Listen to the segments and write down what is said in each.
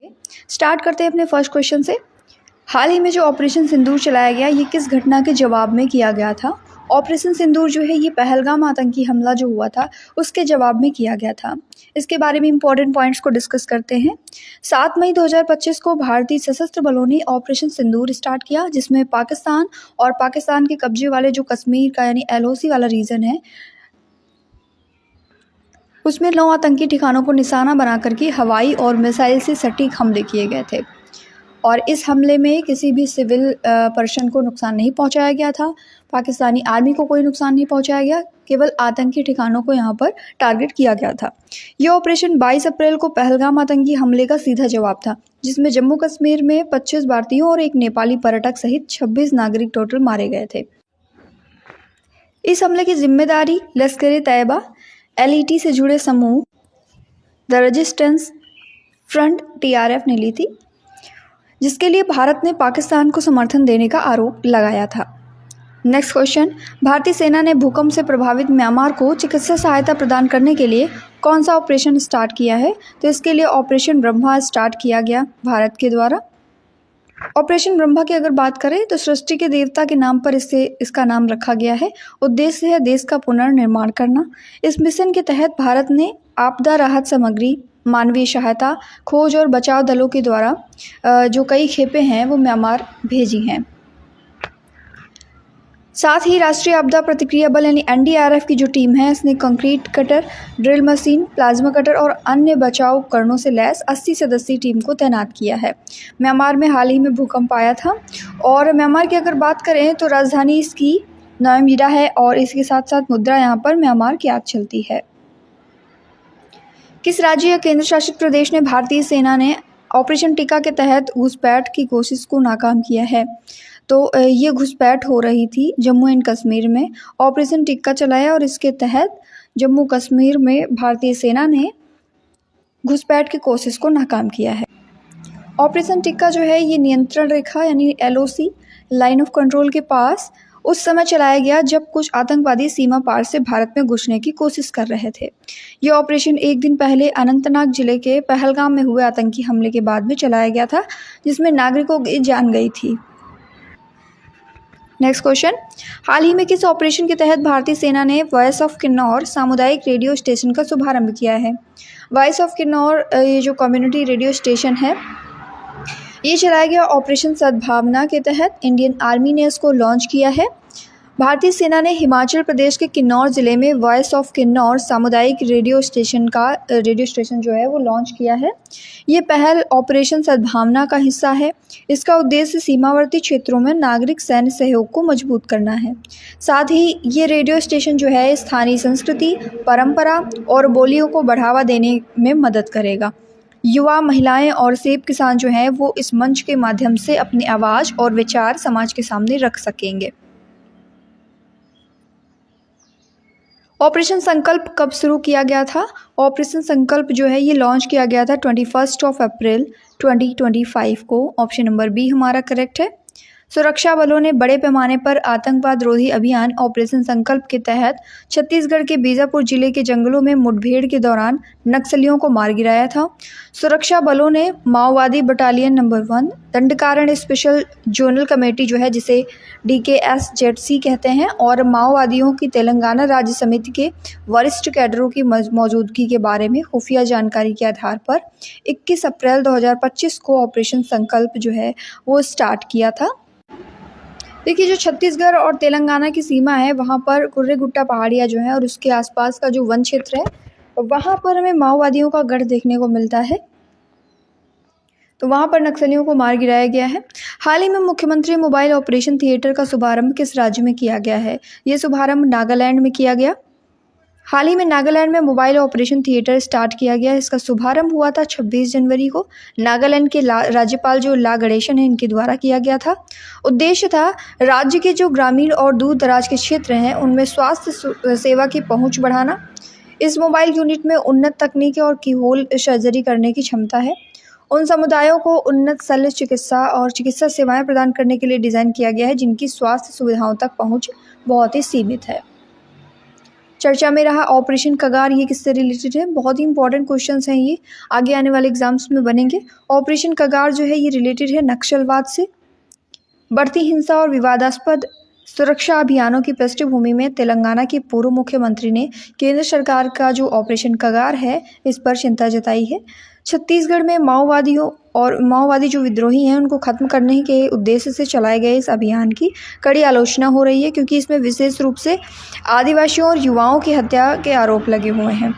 Start करते हैं अपने फर्स्ट क्वेश्चन से। हाल ही में जो ऑपरेशन सिंदूर चलाया गया ये किस घटना के जवाब में किया गया था? ऑपरेशन सिंदूर जो है ये पहलगाम आतंकी हमला जो हुआ था उसके जवाब में किया गया था। इसके बारे में इंपॉर्टेंट पॉइंट्स को डिस्कस करते हैं। 7 मई 2025 को भारतीय सशस्त्र बलों ने ऑपरेशन सिंदूर स्टार्ट किया, जिसमें पाकिस्तान और पाकिस्तान के कब्जे वाले जो कश्मीर का यानी LOC वाला रीजन है उसमें 9 आतंकी ठिकानों को निशाना बना करके हवाई और मिसाइल से सटीक हमले किए गए थे और इस हमले में किसी भी सिविल पर्सन को नुकसान नहीं पहुंचाया गया था। पाकिस्तानी आर्मी को कोई नुकसान नहीं पहुंचाया गया, केवल आतंकी ठिकानों को यहां पर टारगेट किया गया था। ये ऑपरेशन 22 अप्रैल को पहलगाम आतंकी हमले का सीधा जवाब था, जिसमें जम्मू कश्मीर में 25 भारतीयों और एक नेपाली पर्यटक सहित 26 नागरिक टोटल मारे गए थे। इस हमले की जिम्मेदारी लश्कर-ए-तैयबा, LET से जुड़े समूह द रेजिस्टेंस फ्रंट TRF ने ली थी, जिसके लिए भारत ने पाकिस्तान को समर्थन देने का आरोप लगाया था। नेक्स्ट क्वेश्चन, भारतीय सेना ने भूकंप से प्रभावित म्यांमार को चिकित्सा सहायता प्रदान करने के लिए कौन सा ऑपरेशन स्टार्ट किया है? तो इसके लिए ऑपरेशन ब्रह्मा स्टार्ट किया गया भारत के द्वारा। ऑपरेशन ब्रह्मा की अगर बात करें तो सृष्टि के देवता के नाम पर इसका नाम रखा गया है। उद्देश्य है देश का पुनर्निर्माण करना। इस मिशन के तहत भारत ने आपदा राहत सामग्री, मानवीय सहायता, खोज और बचाव दलों के द्वारा जो कई खेपें हैं वो म्यांमार भेजी हैं। साथ ही राष्ट्रीय आपदा प्रतिक्रिया बल यानी NDRF की जो टीम है इसने concrete cutter, drill machine, plasma cutter और अन्य बचाव उपकरणों से लैस 80 सदस्यीय टीम को तैनात किया है। म्यांमार में हाल ही में भूकंप आया था और म्यांमार की अगर बात करें तो राजधानी इसकी नोएम्बिडा है और इसके साथ साथ मुद्रा यहाँ पर म्यांमार की याद चलती है। किस राज्य या केंद्र शासित प्रदेश ने भारतीय सेना ने ऑपरेशन टिक्का के तहत घुसपैठ की कोशिश को नाकाम किया है? तो ये घुसपैठ हो रही थी जम्मू एंड कश्मीर में। ऑपरेशन टिक्का चलाया और इसके तहत जम्मू कश्मीर में भारतीय सेना ने घुसपैठ की कोशिश को नाकाम किया है। ऑपरेशन टिक्का जो है ये नियंत्रण रेखा यानी LOC लाइन ऑफ कंट्रोल के पास उस समय चलाया गया जब कुछ आतंकवादी सीमा पार से भारत में घुसने की कोशिश कर रहे थे। ये ऑपरेशन एक दिन पहले अनंतनाग जिले के पहलगाम में हुए आतंकी हमले के बाद में चलाया गया था, जिसमें नागरिकों की जान गई थी। नेक्स्ट क्वेश्चन, हाल ही में किस ऑपरेशन के तहत भारतीय सेना ने वॉइस ऑफ किन्नौर सामुदायिक रेडियो स्टेशन का शुभारंभ किया है? वॉइस ऑफ किन्नौर ये जो कम्युनिटी रेडियो स्टेशन है ये चलाया गया ऑपरेशन सद्भावना के तहत। इंडियन आर्मी ने इसको लॉन्च किया है। भारतीय सेना ने हिमाचल प्रदेश के किन्नौर ज़िले में वॉइस ऑफ किन्नौर सामुदायिक रेडियो स्टेशन जो है वो लॉन्च किया है। ये पहल ऑपरेशन सद्भावना का हिस्सा है। इसका उद्देश्य सीमावर्ती क्षेत्रों में नागरिक सैन्य सहयोग को मजबूत करना है। साथ ही ये रेडियो स्टेशन जो है स्थानीय संस्कृति, परंपरा और बोलियों को बढ़ावा देने में मदद करेगा। युवा, महिलाएं और सेब किसान जो हैं वो इस मंच के माध्यम से अपनी आवाज़ और विचार समाज के सामने रख सकेंगे। ऑपरेशन संकल्प कब शुरू किया गया था? ऑपरेशन संकल्प जो है ये लॉन्च किया गया था 21 अप्रैल 2025 को। ऑप्शन नंबर बी हमारा करेक्ट है। सुरक्षा बलों ने बड़े पैमाने पर आतंकवाद रोधी अभियान ऑपरेशन संकल्प के तहत छत्तीसगढ़ के बीजापुर जिले के जंगलों में मुठभेड़ के दौरान नक्सलियों को मार गिराया था। सुरक्षा बलों ने माओवादी battalion number 1 Dandakaranya special zonal committee जो है जिसे DKSZC कहते हैं और माओवादियों की तेलंगाना राज्य समिति के वरिष्ठ कैडरों की मौजूदगी के बारे में खुफिया जानकारी के आधार पर 21 अप्रैल 2025 को ऑपरेशन संकल्प जो है वो स्टार्ट किया था। देखिए जो छत्तीसगढ़ और तेलंगाना की सीमा है वहाँ पर कुर्रे गुट्टा पहाड़ियाँ जो है और उसके आसपास का जो वन क्षेत्र है वहाँ पर हमें माओवादियों का गढ़ देखने को मिलता है। तो वहाँ पर नक्सलियों को मार गिराया गया है। हाल ही में मुख्यमंत्री मोबाइल ऑपरेशन थिएटर का शुभारंभ किस राज्य में किया गया है? ये शुभारंभ नागालैंड में किया गया। हाल ही में नागालैंड में मोबाइल ऑपरेशन थिएटर स्टार्ट किया गया। इसका शुभारंभ हुआ था 26 जनवरी को। नागालैंड के राज्यपाल जो ला गणेशन है इनके द्वारा किया गया था। उद्देश्य था राज्य के जो ग्रामीण और दूर दराज के क्षेत्र हैं उनमें स्वास्थ्य सेवा की पहुंच बढ़ाना। इस मोबाइल यूनिट में उन्नत तकनीकी और कीहोल सर्जरी करने की क्षमता है। उन समुदायों को उन्नत शल्य चिकित्सा और चिकित्सा सेवाएं प्रदान करने के लिए डिज़ाइन किया गया है जिनकी स्वास्थ्य सुविधाओं तक पहुँच बहुत ही सीमित है। चर्चा में रहा ऑपरेशन कगार, ये किससे रिलेटेड है? बहुत ही इंपॉर्टेंट क्वेश्चंस हैं ये, आगे आने वाले एग्जाम्स में बनेंगे। ऑपरेशन कगार जो है ये रिलेटेड है नक्सलवाद से। बढ़ती हिंसा और विवादास्पद सुरक्षा अभियानों की पृष्ठभूमि में तेलंगाना के पूर्व मुख्यमंत्री ने केंद्र सरकार का जो ऑपरेशन कगार है इस पर चिंता जताई है। छत्तीसगढ़ में माओवादी जो विद्रोही हैं उनको खत्म करने के उद्देश्य से चलाए गए इस अभियान की कड़ी आलोचना हो रही है, क्योंकि इसमें विशेष रूप से आदिवासियों और युवाओं की हत्या के आरोप लगे हुए हैं।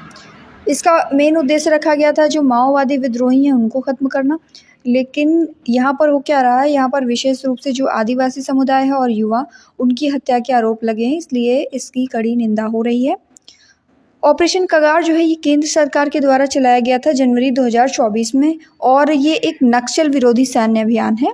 इसका मेन उद्देश्य रखा गया था जो माओवादी विद्रोही हैं उनको खत्म करना, लेकिन यहाँ पर हो क्या रहा है, यहाँ पर विशेष रूप से जो आदिवासी समुदाय है और युवा, उनकी हत्या के आरोप लगे हैं, इसलिए इसकी कड़ी निंदा हो रही है। ऑपरेशन कगार जो है ये केंद्र सरकार के द्वारा चलाया गया था जनवरी 2024 में, और ये एक नक्सल विरोधी सैन्य अभियान है।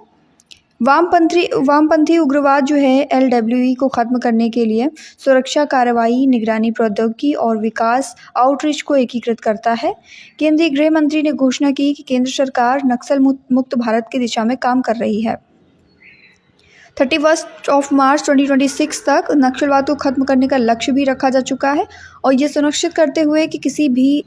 वामपंथी उग्रवाद जो है LWE को खत्म करने के लिए सुरक्षा कार्रवाई, निगरानी प्रौद्योगिकी और विकास आउटरीच को एकीकृत करता है। केंद्रीय गृह मंत्री ने घोषणा की कि केंद्र सरकार नक्सल मुक्त भारत की दिशा में काम कर रही है। 31 मार्च 2026 तक नक्सलवाद को खत्म करने का लक्ष्य भी रखा जा चुका है, और ये सुनिश्चित करते हुए कि किसी भी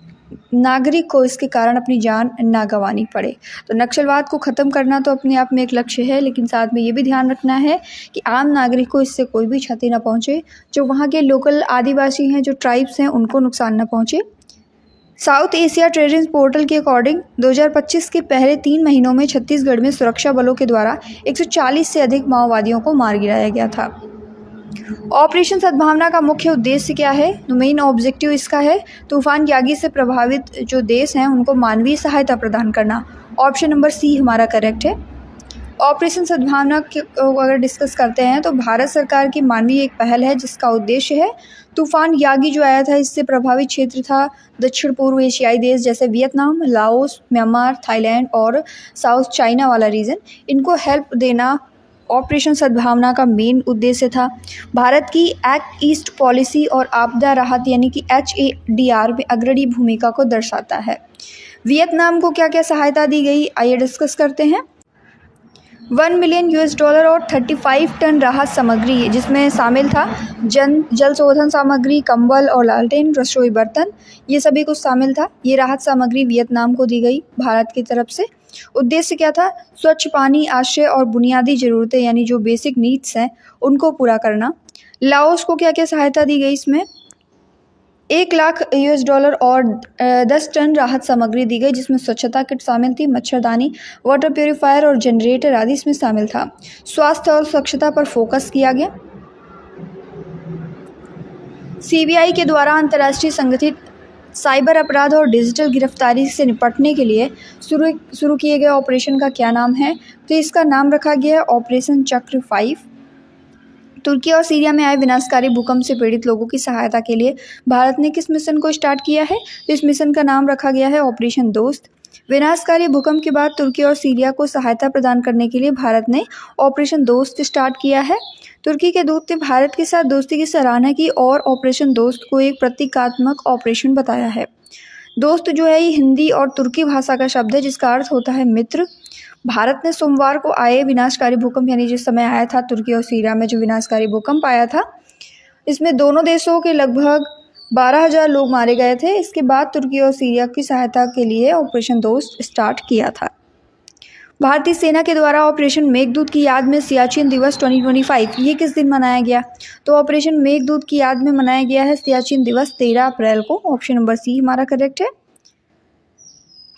नागरिक को इसके कारण अपनी जान ना गंवानी पड़े। तो नक्सलवाद को ख़त्म करना तो अपने आप में एक लक्ष्य है, लेकिन साथ में ये भी ध्यान रखना है कि आम नागरिक को इससे कोई भी क्षति ना पहुंचे, जो वहाँ के लोकल आदिवासी हैं, जो ट्राइब्स हैं, उनको नुकसान ना पहुंचे। साउथ एशिया ट्रेडिंग पोर्टल के अकॉर्डिंग 2025 के पहले 3 महीनों में छत्तीसगढ़ में सुरक्षा बलों के द्वारा 140 से अधिक माओवादियों को मार गिराया गया था। ऑपरेशन सद्भावना का मुख्य उद्देश्य क्या है? तो मेन ऑब्जेक्टिव इसका है तूफान यागी से प्रभावित जो देश हैं उनको मानवीय सहायता प्रदान करना। ऑप्शन नंबर सी हमारा करेक्ट है। ऑपरेशन सद्भावना को अगर डिस्कस करते हैं तो भारत सरकार की मानवीय एक पहल है जिसका उद्देश्य है तूफान यागी जो आया था, इससे प्रभावित क्षेत्र था दक्षिण पूर्व एशियाई देश जैसे वियतनाम, लाओस, म्यांमार, थाईलैंड और साउथ चाइना वाला रीजन, इनको हेल्प देना ऑपरेशन सद्भावना का मेन उद्देश्य था। भारत की एक्ट ईस्ट पॉलिसी और आपदा राहत यानी कि HADR में अग्रणी भूमिका को दर्शाता है। वियतनाम को क्या क्या सहायता दी गई, आइए डिस्कस करते हैं। $1 मिलियन और 35 टन राहत सामग्री, जिसमें शामिल था जल शोधन सामग्री, कंबल और लालटेन, रसोई बर्तन, ये सभी कुछ शामिल था। ये राहत सामग्री वियतनाम को दी गई भारत की तरफ से। उद्देश्य क्या था? स्वच्छ पानी, आश्रय और बुनियादी ज़रूरतें यानी जो बेसिक नीड्स हैं उनको पूरा करना। लाओस को क्या क्या सहायता दी गई? इसमें $1 लाख और 10 टन राहत सामग्री दी गई, जिसमें स्वच्छता किट शामिल थी, मच्छरदानी, वाटर प्योरीफायर और जनरेटर आदि इसमें शामिल था। स्वास्थ्य और स्वच्छता पर फोकस किया गया। CBI के द्वारा अंतर्राष्ट्रीय संगठित साइबर अपराध और डिजिटल गिरफ्तारी से निपटने के लिए शुरू किए गए ऑपरेशन का क्या नाम है? तो इसका नाम रखा गया है ऑपरेशन चक्र 5। तुर्की और सीरिया में आए विनाशकारी भूकंप से पीड़ित लोगों की सहायता के लिए भारत ने किस मिशन को स्टार्ट किया है? तो इस मिशन का नाम रखा गया है ऑपरेशन दोस्त। विनाशकारी भूकंप के बाद तुर्की और सीरिया को सहायता प्रदान करने के लिए भारत ने ऑपरेशन दोस्त स्टार्ट किया है। तुर्की के दूत ने भारत के साथ दोस्ती की सराहना की और ऑपरेशन दोस्त को एक प्रतीकात्मक ऑपरेशन बताया है। दोस्त जो है ये हिंदी और तुर्की भाषा का शब्द है जिसका अर्थ होता है मित्र। भारत ने सोमवार को आए विनाशकारी भूकंप यानी जिस समय आया था तुर्की और सीरिया में जो विनाशकारी भूकंप आया था, इसमें दोनों देशों के लगभग 12,000 लोग मारे गए थे। इसके बाद तुर्की और सीरिया की सहायता के लिए ऑपरेशन दोस्त स्टार्ट किया था। भारतीय सेना के द्वारा ऑपरेशन मेघदूत की याद में सियाचिन दिवस 2025 ये किस दिन मनाया गया? तो ऑपरेशन मेघदूत की याद में मनाया गया है सियाचिन दिवस 13 अप्रैल को। ऑप्शन नंबर सी हमारा करेक्ट है।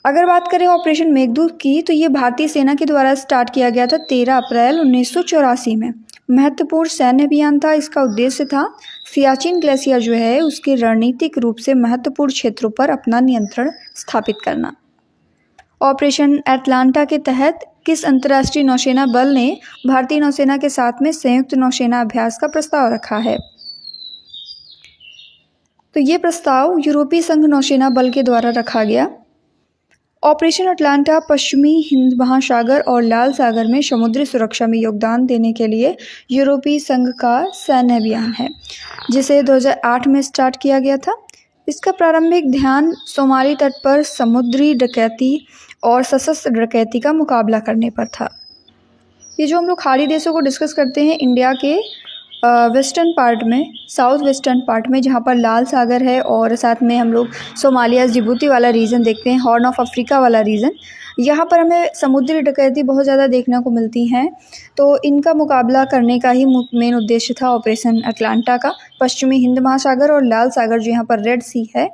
अगर बात करें ऑपरेशन मेघदूत की तो ये भारतीय सेना के द्वारा स्टार्ट किया गया था 13 अप्रैल 1984 में। महत्वपूर्ण सैन्य अभियान था। इसका उद्देश्य था सियाचिन ग्लेशियर जो है उसके रणनीतिक रूप से महत्वपूर्ण क्षेत्रों पर अपना नियंत्रण स्थापित करना। ऑपरेशन एटलांटा के तहत किस अंतर्राष्ट्रीय नौसेना बल ने भारतीय नौसेना के साथ में संयुक्त नौसेना अभ्यास का प्रस्ताव रखा है? तो ये प्रस्ताव यूरोपीय संघ नौसेना बल के द्वारा रखा गया। ऑपरेशन अटलांटा पश्चिमी हिंद महासागर और लाल सागर में समुद्री सुरक्षा में योगदान देने के लिए यूरोपीय संघ का सैन्य अभियान है जिसे 2008 में स्टार्ट किया गया था। इसका प्रारंभिक ध्यान सोमाली तट पर समुद्री डकैती और सशस्त्र डकैती का मुकाबला करने पर था। ये जो हम लोग खाड़ी देशों को डिस्कस करते हैं, इंडिया के वेस्टर्न पार्ट में, साउथ वेस्टर्न पार्ट में, जहाँ पर लाल सागर है और साथ में हम लोग सोमालिया जिबूती वाला रीजन देखते हैं, हॉर्न ऑफ अफ्रीका वाला रीजन, यहाँ पर हमें समुद्री डकैती बहुत ज़्यादा देखने को मिलती हैं। तो इनका मुकाबला करने का ही मेन उद्देश्य था ऑपरेशन अटलांटा का। पश्चिमी हिंद महासागर और लाल सागर जो यहाँ पर रेड सी है,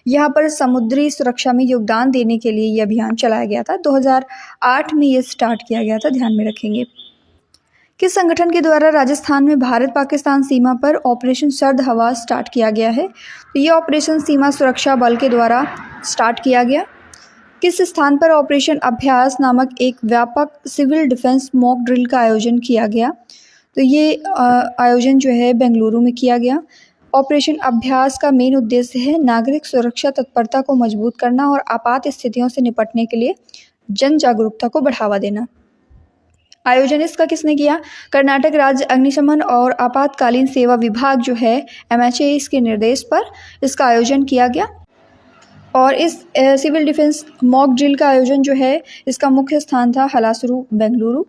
यहाँ पर समुद्री सुरक्षा में योगदान देने के लिए ये अभियान चलाया गया था। 2008 में ये स्टार्ट किया गया था, ध्यान में रखेंगे। किस संगठन के द्वारा राजस्थान में भारत पाकिस्तान सीमा पर ऑपरेशन सर्द हवा स्टार्ट किया गया है? तो ये ऑपरेशन सीमा सुरक्षा बल के द्वारा स्टार्ट किया गया। किस स्थान पर ऑपरेशन अभ्यास नामक एक व्यापक सिविल डिफेंस मॉक ड्रिल का आयोजन किया गया? तो ये आयोजन जो है बेंगलुरु में किया गया। ऑपरेशन अभ्यास का मेन उद्देश्य है नागरिक सुरक्षा तत्परता को मजबूत करना और आपात स्थितियों से निपटने के लिए जन जागरूकता को बढ़ावा देना। आयोजन इसका किसने किया? कर्नाटक राज्य अग्निशमन और आपातकालीन सेवा विभाग जो है MHA, इसके निर्देश पर इसका आयोजन किया गया। और इस सिविल डिफेंस मॉक ड्रिल का आयोजन जो है इसका मुख्य स्थान था हलासुरु, बेंगलुरु।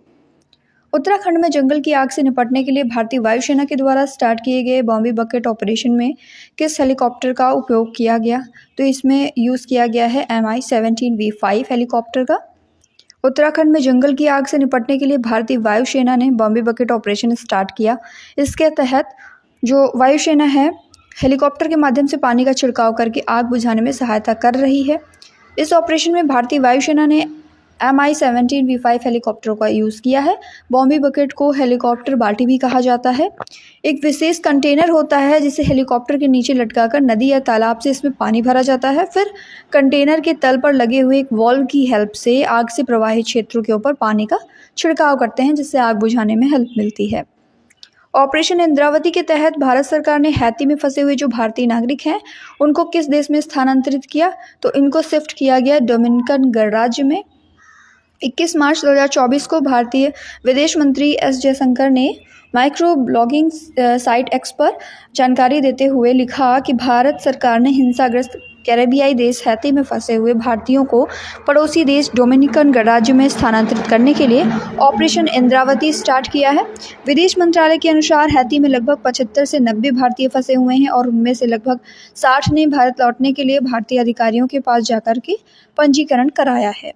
उत्तराखंड में जंगल की आग से निपटने के लिए भारतीय वायुसेना के द्वारा स्टार्ट किए गए बॉम्बे बकेट ऑपरेशन में किस हेलीकॉप्टर का उपयोग किया गया? तो इसमें यूज़ किया गया है Mi-17V5 हेलीकॉप्टर का। उत्तराखंड में जंगल की आग से निपटने के लिए भारतीय वायुसेना ने बॉम्बे बकेट ऑपरेशन स्टार्ट किया। इसके तहत जो वायुसेना है हेलीकॉप्टर के माध्यम से पानी का छिड़काव करके आग बुझाने में सहायता कर रही है। इस ऑपरेशन में भारतीय वायुसेना ने Mi-17V5 हेलीकॉप्टरों का यूज़ किया है। बॉम्बे बकेट को हेलीकॉप्टर बाल्टी भी कहा जाता है। एक विशेष कंटेनर होता है जिसे हेलीकॉप्टर के नीचे लटकाकर नदी या तालाब से इसमें पानी भरा जाता है। फिर कंटेनर के तल पर लगे हुए एक वॉल्व की हेल्प से आग से प्रवाहित क्षेत्रों के ऊपर पानी का छिड़काव करते हैं, जिससे आग बुझाने में हेल्प मिलती है। ऑपरेशन इंद्रावती के तहत भारत सरकार ने हैती में फंसे हुए जो भारतीय नागरिक हैं उनको किस देश में स्थानांतरित किया? तो इनको शिफ्ट किया गया डोमिनिकन गणराज्य में। 21 मार्च 2024 को भारतीय विदेश मंत्री एस जयशंकर ने माइक्रो ब्लॉगिंग साइट एक्स पर जानकारी देते हुए लिखा कि भारत सरकार ने हिंसाग्रस्त कैरेबियाई देश हैती में फंसे हुए भारतीयों को पड़ोसी देश डोमिनिकन गणराज्य में स्थानांतरित करने के लिए ऑपरेशन इंद्रावती स्टार्ट किया है। विदेश मंत्रालय के अनुसार हैती में लगभग 75 से 90 भारतीय फंसे हुए हैं और उनमें से लगभग 60 ने भारत लौटने के लिए भारतीय अधिकारियों के पास जाकर के पंजीकरण कराया है।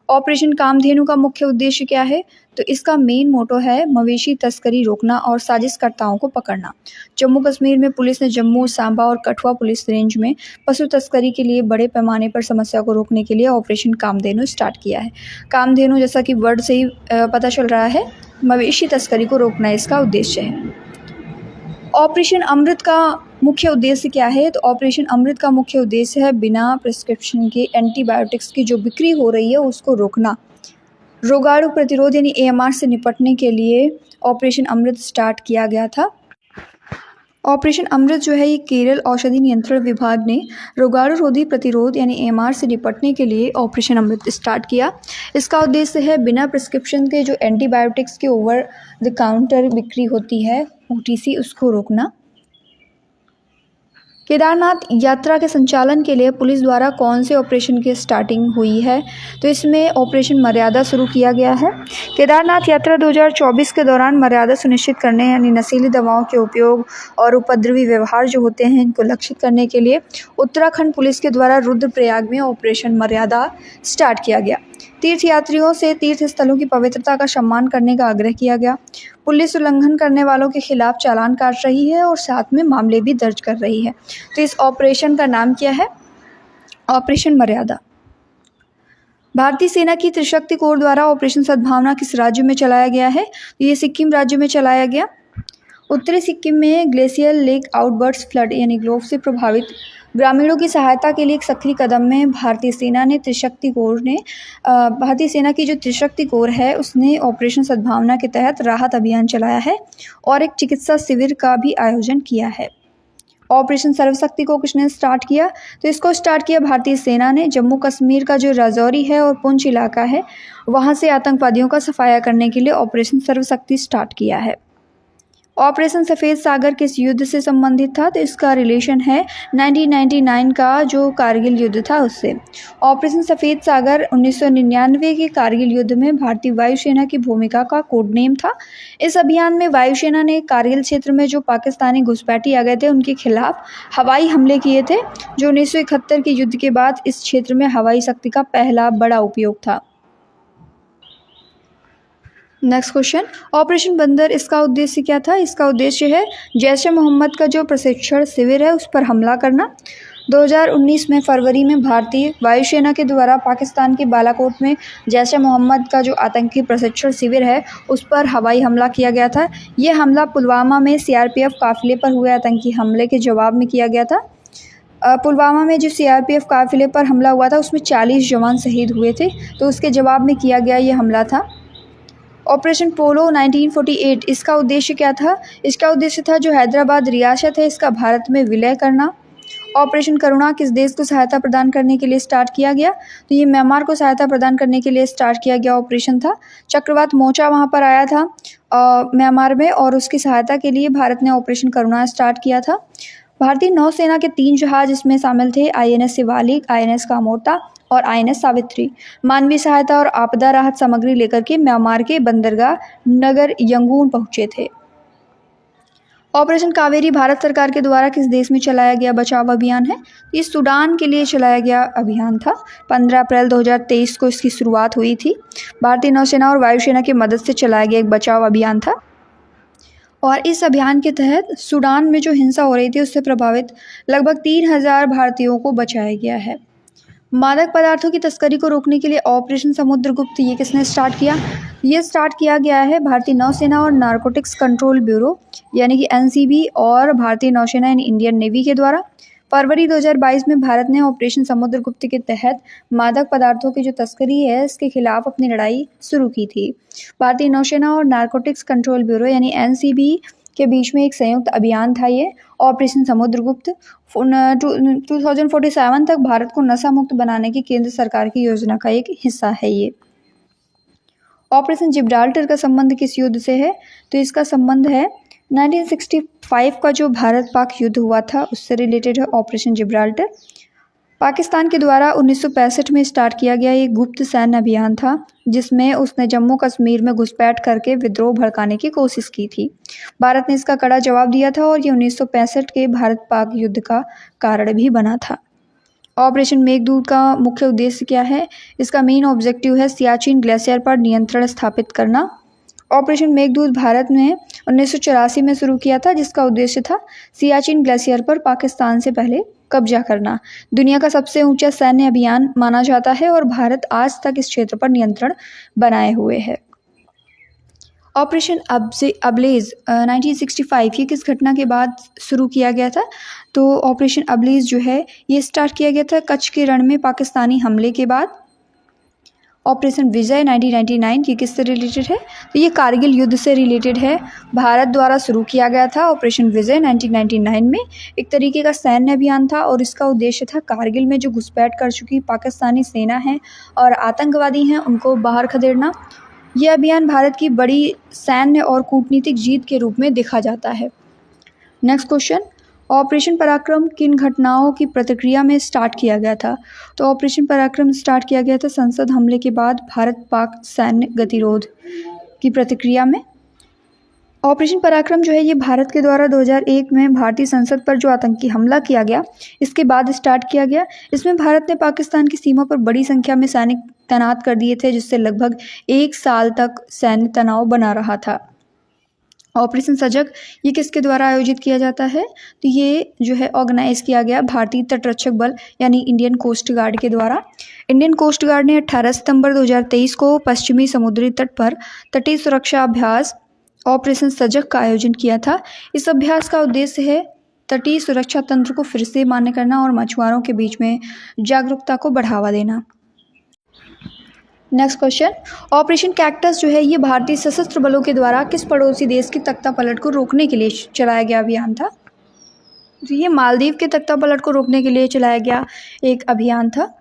ऑपरेशन कामधेनु का मुख्य उद्देश्य क्या है? तो इसका मेन मोटो है मवेशी तस्करी रोकना और साजिशकर्ताओं को पकड़ना। जम्मू कश्मीर में पुलिस ने जम्मू, सांबा और कठुआ पुलिस रेंज में पशु तस्करी के लिए बड़े पैमाने पर समस्या को रोकने के लिए ऑपरेशन कामधेनु स्टार्ट किया है। कामधेनु जैसा कि वर्ड से ही पता चल रहा है, मवेशी तस्करी को रोकना इसका उद्देश्य है। ऑपरेशन अमृत का मुख्य उद्देश्य क्या है? तो ऑपरेशन अमृत का मुख्य उद्देश्य है बिना प्रिस्क्रिप्शन के एंटीबायोटिक्स की जो बिक्री हो रही है उसको रोकना। रोगाणु प्रतिरोध यानी AMR से निपटने के लिए ऑपरेशन अमृत स्टार्ट किया गया था। ऑपरेशन अमृत जो है ये केरल औषधि नियंत्रण विभाग ने रोगाणु रोधी प्रतिरोध यानी AMR से निपटने के लिए ऑपरेशन अमृत स्टार्ट किया। इसका उद्देश्य है बिना प्रिस्क्रिप्शन के जो एंटीबायोटिक्स की ओवर द काउंटर बिक्री होती है OTC, उसको रोकना। केदारनाथ यात्रा के संचालन के लिए पुलिस द्वारा कौन से ऑपरेशन की स्टार्टिंग हुई है? तो इसमें ऑपरेशन मर्यादा शुरू किया गया है। केदारनाथ यात्रा 2024 के दौरान मर्यादा सुनिश्चित करने यानी नशीली दवाओं के उपयोग और उपद्रवी व्यवहार जो होते हैं इनको लक्षित करने के लिए उत्तराखंड पुलिस के द्वारा रुद्रप्रयाग में ऑपरेशन मर्यादा स्टार्ट किया गया। तीर्थयात्रियों से तीर्थ स्थलों की पवित्रता का सम्मान करने का आग्रह किया गया। पुलिस उल्लंघन करने वालों के खिलाफ चालान काट रही है और साथ में मामले भी दर्ज कर रही है। तो इस ऑपरेशन का नाम क्या है? ऑपरेशन मर्यादा। भारतीय सेना की त्रिशक्ति कोर द्वारा ऑपरेशन सद्भावना किस राज्य में चलाया गया है? ये सिक्किम राज्य में चलाया गया। उत्तरी सिक्किम में ग्लेशियल लेक आउटबर्ट्स फ्लड यानी ग्लोव से प्रभावित ग्रामीणों की सहायता के लिए एक सक्रिय कदम में भारतीय सेना की जो त्रिशक्ति कोर है उसने ऑपरेशन सद्भावना के तहत राहत अभियान चलाया है और एक चिकित्सा शिविर का भी आयोजन किया है। ऑपरेशन सर्वशक्ति को किसने स्टार्ट किया? तो इसको स्टार्ट किया भारतीय सेना ने। जम्मू कश्मीर का जो राजौरी है और पुंछ इलाका है वहाँ से आतंकवादियों का सफाया करने के लिए ऑपरेशन सर्वशक्ति स्टार्ट किया है। ऑपरेशन सफ़ेद सागर किस युद्ध से संबंधित था? तो इसका रिलेशन है 1999 का जो कारगिल युद्ध था उससे। ऑपरेशन सफ़ेद सागर 1999 के कारगिल युद्ध में भारतीय वायुसेना की भूमिका का कोड नेम था। इस अभियान में वायुसेना ने कारगिल क्षेत्र में जो पाकिस्तानी घुसपैठी आ गए थे उनके खिलाफ हवाई हमले किए थे, जो 1971 के युद्ध के बाद इस क्षेत्र में हवाई शक्ति का पहला बड़ा उपयोग था। नेक्स्ट क्वेश्चन, ऑपरेशन बंदर इसका उद्देश्य क्या था? इसका उद्देश्य है जैश ए मोहम्मद का जो प्रशिक्षण शिविर है उस पर हमला करना। 2019 में फरवरी में भारतीय वायुसेना के द्वारा पाकिस्तान के बालाकोट में जैश ए मोहम्मद का जो आतंकी प्रशिक्षण शिविर है उस पर हवाई हमला किया गया था। ये हमला पुलवामा में सीआरपीएफ काफिले पर हुए आतंकी हमले के जवाब में किया गया था। पुलवामा में जो सीआरपीएफ काफिले पर हमला हुआ था उसमें 40 जवान शहीद हुए थे, तो उसके जवाब में किया गया ये हमला था। ऑपरेशन पोलो 1948 इसका उद्देश्य क्या था? इसका उद्देश्य था जो हैदराबाद रियासत है इसका भारत में विलय करना। ऑपरेशन करुणा किस देश को सहायता प्रदान करने के लिए स्टार्ट किया गया? तो ये म्यांमार को सहायता प्रदान करने के लिए स्टार्ट किया गया ऑपरेशन था। चक्रवात मोचा वहाँ पर आया था म्यांमार में, और उसकी सहायता के लिए भारत ने ऑपरेशन करुणा स्टार्ट किया था। भारतीय नौसेना के 3 जहाज इसमें शामिल थे, INS शिवालिक, INS कामोर्ता और INS सावित्री। मानवीय सहायता और आपदा राहत सामग्री लेकर के म्यांमार के बंदरगाह नगर यंगून पहुंचे थे। ऑपरेशन कावेरी भारत सरकार के द्वारा किस देश में चलाया गया बचाव अभियान है? ये सूडान के लिए चलाया गया अभियान था। 15 अप्रैल 2023 को इसकी शुरुआत हुई थी। भारतीय नौसेना और वायुसेना की मदद से चलाया गया एक बचाव अभियान था, और इस अभियान के तहत सूडान में जो हिंसा हो रही थी उससे प्रभावित लगभग 3000 भारतीयों को बचाया गया है। मादक पदार्थों की तस्करी को रोकने के लिए ऑपरेशन समुद्रगुप्त ये किसने स्टार्ट किया? ये स्टार्ट किया गया है भारतीय नौसेना और नारकोटिक्स कंट्रोल ब्यूरो यानी कि NCB और भारतीय नौसेना यानी इंडियन नेवी के द्वारा। फरवरी 2022 में भारत ने ऑपरेशन समुद्रगुप्त के तहत मादक पदार्थों की जो तस्करी है इसके खिलाफ अपनी लड़ाई शुरू की थी। भारतीय नौसेना और नारकोटिक्स कंट्रोल ब्यूरो यानी NCB के बीच में एक संयुक्त अभियान था ये ऑपरेशन समुद्रगुप्त। 2047 तक भारत को नशा मुक्त बनाने की केंद्र सरकार की योजना का एक हिस्सा है ये। ऑपरेशन जिब्राल्टर का संबंध किस युद्ध से है? तो इसका संबंध है 1965 का जो भारत पाक युद्ध हुआ था उससे रिलेटेड है ऑपरेशन जिब्राल्टर। पाकिस्तान के द्वारा 1965 में स्टार्ट किया गया एक गुप्त सैन्य अभियान था जिसमें उसने जम्मू कश्मीर में घुसपैठ करके विद्रोह भड़काने की कोशिश की थी। भारत ने इसका कड़ा जवाब दिया था और ये 1965 के भारत पाक युद्ध का कारण भी बना था। ऑपरेशन मेघदूत का मुख्य उद्देश्य क्या है? इसका मेन ऑब्जेक्टिव है सियाचिन ग्लेशियर पर नियंत्रण स्थापित करना। ऑपरेशन मेघदूत भारत ने 1984 में शुरू किया था जिसका उद्देश्य था सियाचिन ग्लेशियर पर पाकिस्तान से पहले कब्जा करना। दुनिया का सबसे ऊंचा सैन्य अभियान माना जाता है और भारत आज तक इस क्षेत्र पर नियंत्रण बनाए हुए है। ऑपरेशन अबलेज 1965 ये किस घटना के बाद शुरू किया गया था? तो ऑपरेशन अबलेज जो है ये स्टार्ट किया गया था कच्छ के रण में पाकिस्तानी हमले के बाद। ऑपरेशन विजय 1999 ये किससे रिलेटेड है? तो ये कारगिल युद्ध से रिलेटेड है, भारत द्वारा शुरू किया गया था। ऑपरेशन विजय 1999 में एक तरीके का सैन्य अभियान था और इसका उद्देश्य था कारगिल में जो घुसपैठ कर चुकी पाकिस्तानी सेना है और आतंकवादी हैं उनको बाहर खदेड़ना। ये अभियान भारत की बड़ी सैन्य और कूटनीतिक जीत के रूप में देखा जाता है। नेक्स्ट क्वेश्चन, ऑपरेशन पराक्रम किन घटनाओं की प्रतिक्रिया में स्टार्ट किया गया था? तो ऑपरेशन पराक्रम स्टार्ट किया गया था संसद हमले के बाद भारत पाक सैन्य गतिरोध की प्रतिक्रिया में। ऑपरेशन पराक्रम जो है ये भारत के द्वारा 2001 में भारतीय संसद पर जो आतंकी हमला किया गया इसके बाद स्टार्ट किया गया। इसमें भारत ने पाकिस्तान की सीमा पर बड़ी संख्या में सैनिक तैनात कर दिए थे जिससे लगभग 1 साल तक सैन्य तनाव बना रहा था। ऑपरेशन सजग ये किसके द्वारा आयोजित किया जाता है? तो ये जो है ऑर्गेनाइज किया गया भारतीय तटरक्षक बल यानी इंडियन कोस्ट गार्ड के द्वारा। इंडियन कोस्ट गार्ड ने 18 सितंबर 2023 को पश्चिमी समुद्री तट पर तटीय सुरक्षा अभ्यास ऑपरेशन सजग का आयोजन किया था। इस अभ्यास का उद्देश्य है तटीय सुरक्षा तंत्र को फिर से मान्य करना और मछुआरों के बीच में जागरूकता को बढ़ावा देना। नेक्स्ट क्वेश्चन, ऑपरेशन कैक्टस जो है ये भारतीय सशस्त्र बलों के द्वारा किस पड़ोसी देश की तख्तापलट को रोकने के लिए चलाया गया अभियान था? तो ये मालदीव के तख्तापलट को रोकने के लिए चलाया गया एक अभियान था।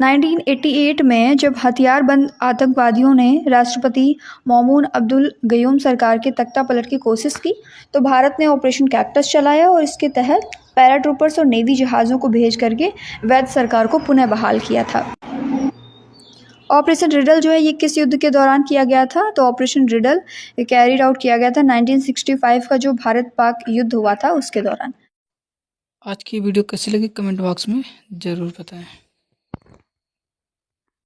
1988 में जब हथियारबंद आतंकवादियों ने राष्ट्रपति मौमून अब्दुल गयूम सरकार के तख्ता पलट की कोशिश की तो भारत ने ऑपरेशन कैक्टस चलाया और इसके तहत पैराट्रूपर्स और नेवी जहाज़ों को भेज करके वैध सरकार को पुनः बहाल किया था। ऑपरेशन रिडल जो है ये किस युद्ध के दौरान किया गया था? तो ऑपरेशन रिडल कैरिड आउट किया गया था 1965 का जो भारत पाक युद्ध हुआ था उसके दौरान। आज की वीडियो कैसी लगी कमेंट बॉक्स में ज़रूर बताएं।